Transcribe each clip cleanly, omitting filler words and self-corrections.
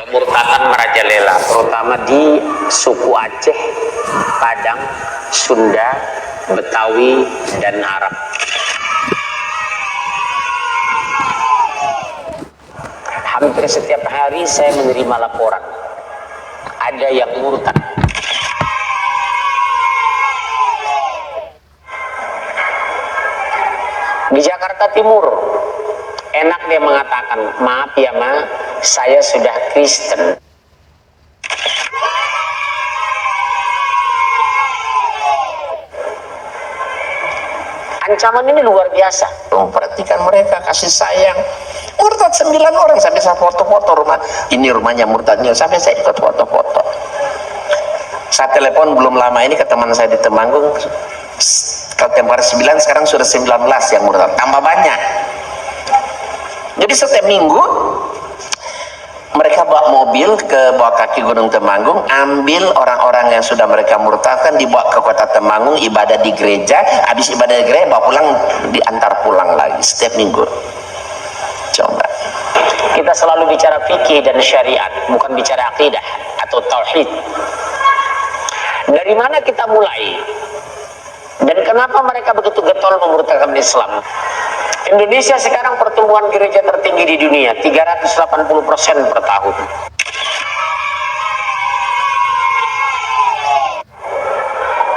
Kemurtadan merajalela, terutama di suku Aceh, Padang, Sunda, Betawi, dan Arab. Hampir setiap hari saya menerima laporan ada yang murtad. Di Jakarta Timur, enak dia mengatakan, maaf ya ma, saya sudah Kristen. Ancaman ini luar biasa. Perhatikan mereka, kasih sayang. Murtad 9 orang, sampai saya foto-foto rumah. Ini rumahnya murtadnya, sampai saya ikut foto-foto. Saya telepon belum lama ini ke teman saya di Temanggung. Kalau tempat 9, sekarang sudah 19 yang murtad, tambah banyak. Jadi setiap minggu mereka bawa mobil ke bawah kaki Gunung Temanggung, ambil orang-orang yang sudah mereka murtadkan, dibawa ke kota Temanggung, ibadah di gereja, habis ibadah di gereja bawa pulang, diantar pulang lagi setiap minggu. Coba. Kita selalu bicara fikih dan syariat, bukan bicara akidah atau tauhid. Dari mana kita mulai? Dan kenapa mereka begitu getol memurtadkan Islam? Indonesia sekarang pertumbuhan gereja tertinggi di dunia, 380% per tahun.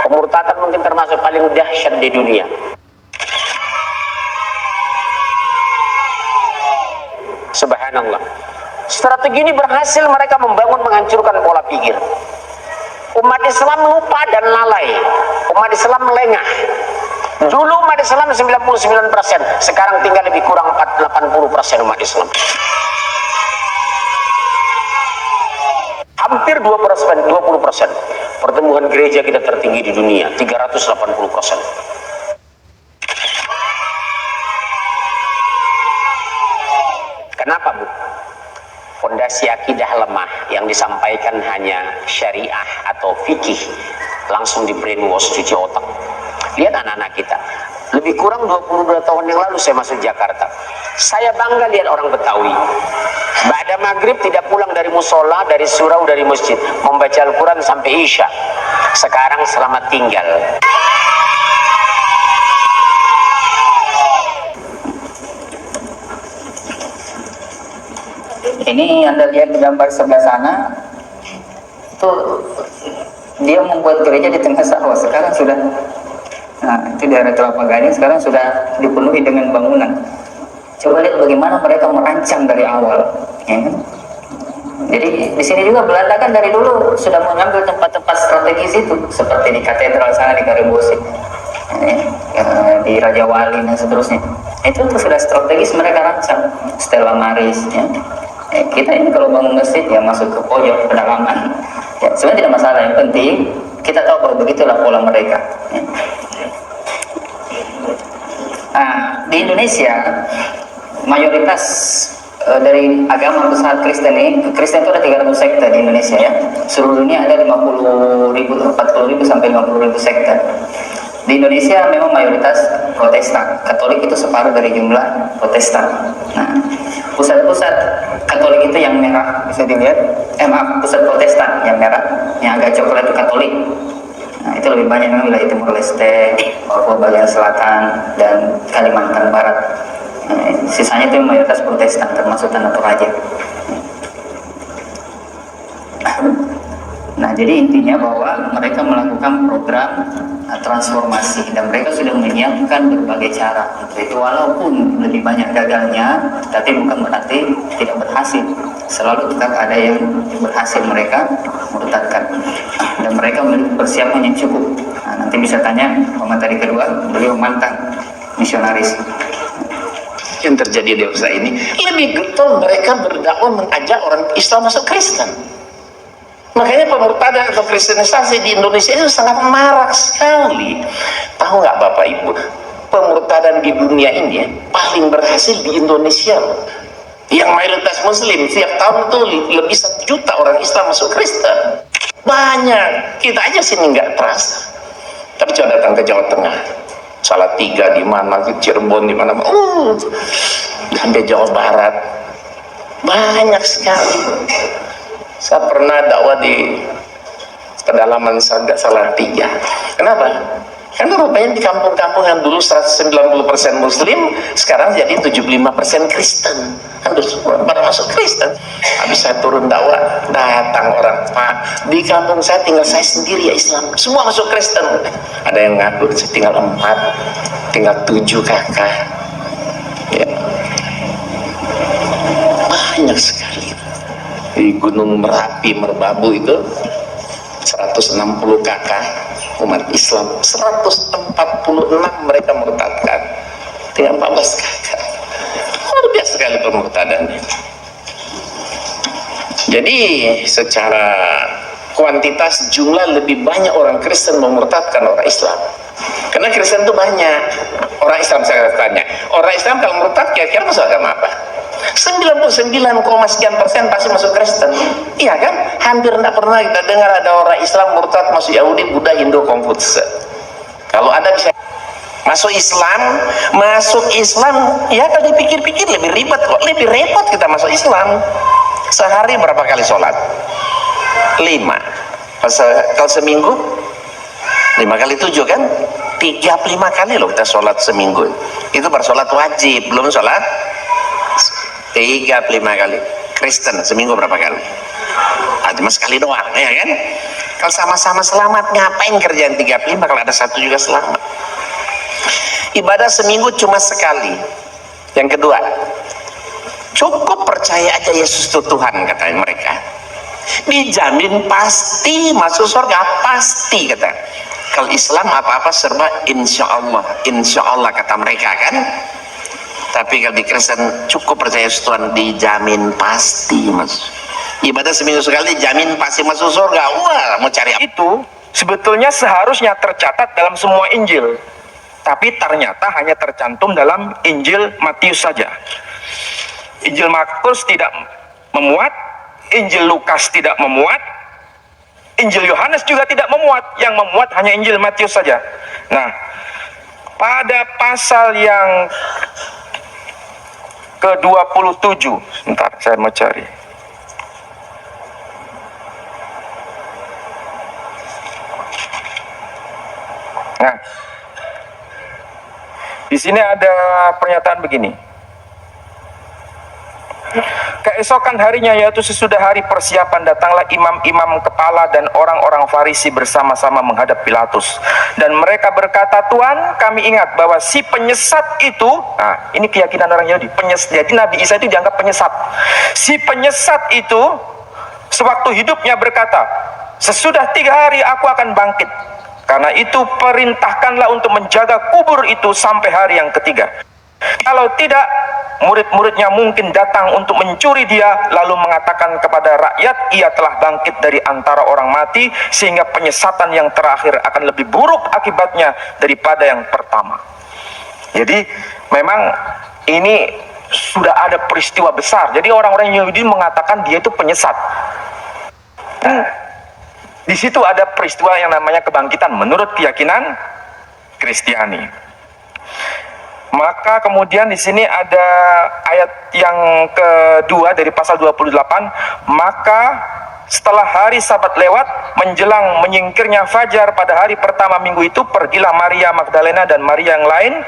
Pemurtadan mungkin termasuk paling dahsyat di dunia. Subhanallah. Strategi ini berhasil mereka membangun, menghancurkan pola pikir. Umat Islam lupa dan lalai. Umat Islam lengah. Dulu umat Islam 99%, sekarang tinggal lebih kurang 80% umat Islam. Hampir 20%. Pertumbuhan gereja kita tertinggi di dunia, 380%. Kenapa, Bu? Fondasi akidah lemah, yang disampaikan hanya syariah atau fikih, langsung di brainwash, cuci otak. Lihat anak-anak kita, lebih kurang 22 tahun yang lalu saya masuk Jakarta. Saya bangga lihat orang Betawi. Ba'da maghrib tidak pulang dari musola, dari surau, dari masjid, membaca Al-Quran sampai Isya. Sekarang selamat tinggal. Ini Anda lihat di gambar sebelah sana, tuh dia membuat gereja di tengah sawah. Sekarang sudah, nah itu daerah Kelapa Gading, sekarang sudah dipenuhi dengan bangunan. Coba lihat bagaimana mereka merancang dari awal. Ya. Jadi di sini juga Belanda kan dari dulu sudah mengambil tempat-tempat strategis itu, seperti di katedral sana di Karibosi, di Raja Wali dan seterusnya. Itu tuh sudah strategis mereka rancang. Stella Maris. Ya. Kita ini kalau bangun masjid ya masuk ke pojok pedalaman, ya, sebenarnya tidak masalah, yang penting kita tahu bahwa begitulah pola mereka. Ya. Nah, di Indonesia mayoritas dari agama besar Kristen ini, Kristen itu ada 300 sekte di Indonesia ya. Seluruh dunia ada 40.000 sampai 50.000 sekte. Di Indonesia memang mayoritas Protestan, Katolik itu separuh dari jumlah Protestan. Nah, pusat-pusat Katolik itu yang merah, bisa dilihat. Pusat Protestan yang merah, yang agak coklat itu Katolik. Nah, itu lebih banyak memang wilayah Timur Leste, Papua bagian selatan, dan Kalimantan Barat. Nah, sisanya itu mayoritas Protestan, termasuk Tanah Toraja. Nah, jadi intinya bahwa mereka melakukan program transformasi, dan mereka sudah menyiapkan berbagai cara untuk itu. Walaupun lebih banyak gagalnya, tapi bukan berarti tidak berhasil. Selalu tetap ada yang berhasil mereka murtadkan, dan mereka memiliki persiapan yang cukup. Nah, nanti bisa tanya komentari kedua, beliau mantan misionaris. Yang terjadi di desa ini lebih getol, mereka berdakwah mengajak orang Islam masuk Kristen. Makanya pemurtadan atau kristenisasi di Indonesia itu sangat marak sekali. Tahu nggak Bapak Ibu, pemurtadan di dunia ini paling berhasil di Indonesia, yang mayoritas Muslim. Setiap tahun tuh lebih 1 juta orang Islam masuk Kristen. Banyak. Kita aja sini nggak terasa. Tapi coba datang ke Jawa Tengah, Salatiga di mana, Cirebon di mana, sampai Jawa Barat, banyak sekali. Saya pernah dakwah di pedalaman Salatiga. Kenapa? Karena rupanya di kampung-kampung yang dulu 190% Muslim, sekarang jadi 75% Kristen. Aduh, pada masuk Kristen. Habis saya turun dakwah, datang orang, Pak, di kampung saya tinggal saya sendiri ya Islam. Semua masuk Kristen. Ada yang ngaku, tinggal 4, tinggal 7 kakak. Ya. Banyak sekali. Di Gunung Merapi, Merbabu itu 160 kakak umat Islam, 146 mereka murtadkan, tinggal 14 kakak. Luar biasa sekali pemurtadannya. Jadi secara kuantitas jumlah lebih banyak orang Kristen memurtadkan orang Islam, karena Kristen itu banyak. Orang Islam, saya tanya, orang Islam kalau murtad kira-kira masuk agama apa? 99, sekian persen pasti masuk Kristen. Iya kan? Hampir tidak pernah kita dengar ada orang Islam murtad masuk Yahudi, Buddha, Hindu, Konfutse. Kalau ada bisa masuk Islam, ya kalau dipikir-pikir lebih ribet kok, lebih repot kita masuk Islam. Sehari berapa kali sholat? 5. Kalau seminggu 5 kali 7 kan? 35 kali loh kita sholat seminggu. Itu baru sholat wajib, belum sholat 35 kali. Kristen seminggu berapa kali? Cuma sekali doang, ya kan? Kalau sama-sama selamat, ngapain kerjaan 35 kalau ada satu juga selamat? Ibadah seminggu cuma sekali. Yang kedua, cukup percaya aja Yesus itu Tuhan, kata mereka. Dijamin pasti masuk surga, pasti kata. Kalau Islam apa-apa serba insya Allah kata mereka kan. Tapi kalau di Kristen cukup percaya Tuhan, dijamin pasti mas. Ibadah seminggu sekali jamin pasti masuk surga. Wah, mau cari itu sebetulnya seharusnya tercatat dalam semua Injil, tapi ternyata hanya tercantum dalam Injil Matius saja. Injil Markus tidak memuat, Injil Lukas tidak memuat, Injil Yohanes juga tidak memuat. Yang memuat hanya Injil Matius saja. Nah, pada pasal yang ke-27, sebentar saya mau cari. Nah, di sini ada pernyataan begini. Keesokan harinya, yaitu sesudah hari persiapan, datanglah imam-imam kepala dan orang-orang Farisi bersama-sama menghadap Pilatus. Dan mereka berkata, Tuan, kami ingat bahwa si penyesat itu, nah ini keyakinan orang Yahudi, jadi Nabi Isa itu dianggap penyesat. Si penyesat itu sewaktu hidupnya berkata, sesudah 3 hari aku akan bangkit. Karena itu perintahkanlah untuk menjaga kubur itu sampai hari yang ketiga. Kalau tidak, murid-muridnya mungkin datang untuk mencuri dia, lalu mengatakan kepada rakyat, ia telah bangkit dari antara orang mati, sehingga penyesatan yang terakhir akan lebih buruk akibatnya daripada yang pertama. Jadi memang ini sudah ada peristiwa besar. Jadi orang-orang Yahudi mengatakan dia itu penyesat. Di situ ada peristiwa yang namanya kebangkitan menurut keyakinan Kristiani. Maka kemudian di sini ada ayat yang kedua dari pasal 28. Maka setelah hari Sabat lewat, menjelang menyingkirnya fajar pada hari pertama minggu itu, pergilah Maria Magdalena dan Maria yang lain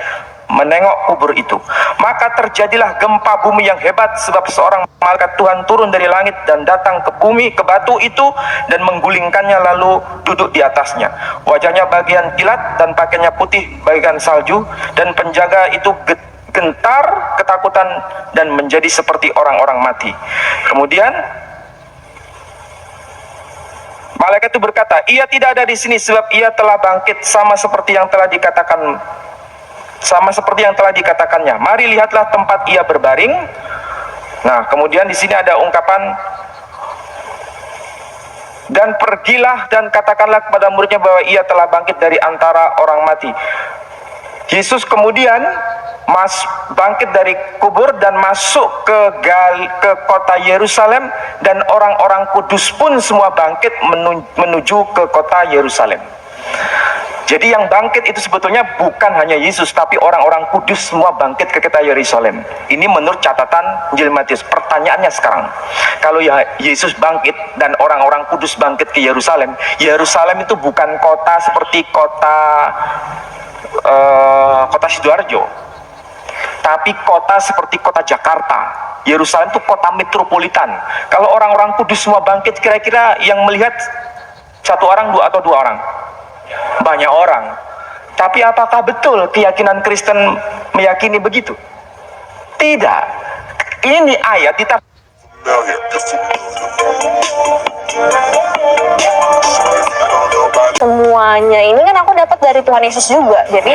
menengok kubur itu. Maka terjadilah gempa bumi yang hebat, sebab seorang malaikat Tuhan turun dari langit dan datang ke bumi, ke batu itu, dan menggulingkannya lalu duduk di atasnya. Wajahnya bagian kilat dan pakaiannya putih bagian salju, dan penjaga itu gentar ketakutan dan menjadi seperti orang-orang mati. Kemudian malaikat itu berkata, ia tidak ada di sini, sebab ia telah bangkit sama seperti yang telah dikatakannya. Mari lihatlah tempat ia berbaring. Nah, kemudian di sini ada ungkapan, dan pergilah dan katakanlah kepada muridnya bahwa ia telah bangkit dari antara orang mati. Yesus kemudian bangkit dari kubur dan masuk ke kota Yerusalem, dan orang-orang kudus pun semua bangkit menuju ke kota Yerusalem. Jadi yang bangkit itu sebetulnya bukan hanya Yesus, tapi orang-orang kudus semua bangkit ke kota Yerusalem. Ini menurut catatan Injil Matius. Pertanyaannya sekarang, kalau ya Yesus bangkit dan orang-orang kudus bangkit ke Yerusalem, Yerusalem itu bukan kota seperti kota Sidoarjo, tapi kota seperti kota Jakarta. Yerusalem itu kota metropolitan. Kalau orang-orang kudus semua bangkit, kira-kira yang melihat satu orang, dua atau dua orang? Banyak orang. Tapi apakah betul keyakinan Kristen meyakini begitu? Tidak. Ini ayat semuanya ini kan aku dapat dari Tuhan Yesus juga. Jadi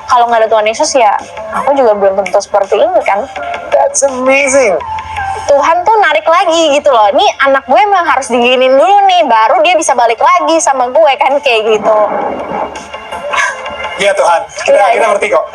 kalau nggak ada Tuhan Yesus ya aku juga belum tentu seperti ini kan. That's amazing. Tuhan tuh narik lagi gitu loh. Nih anak gue memang harus diginin dulu nih, baru dia bisa balik lagi sama gue kan, kayak gitu. Ya Tuhan, kita ngerti kok.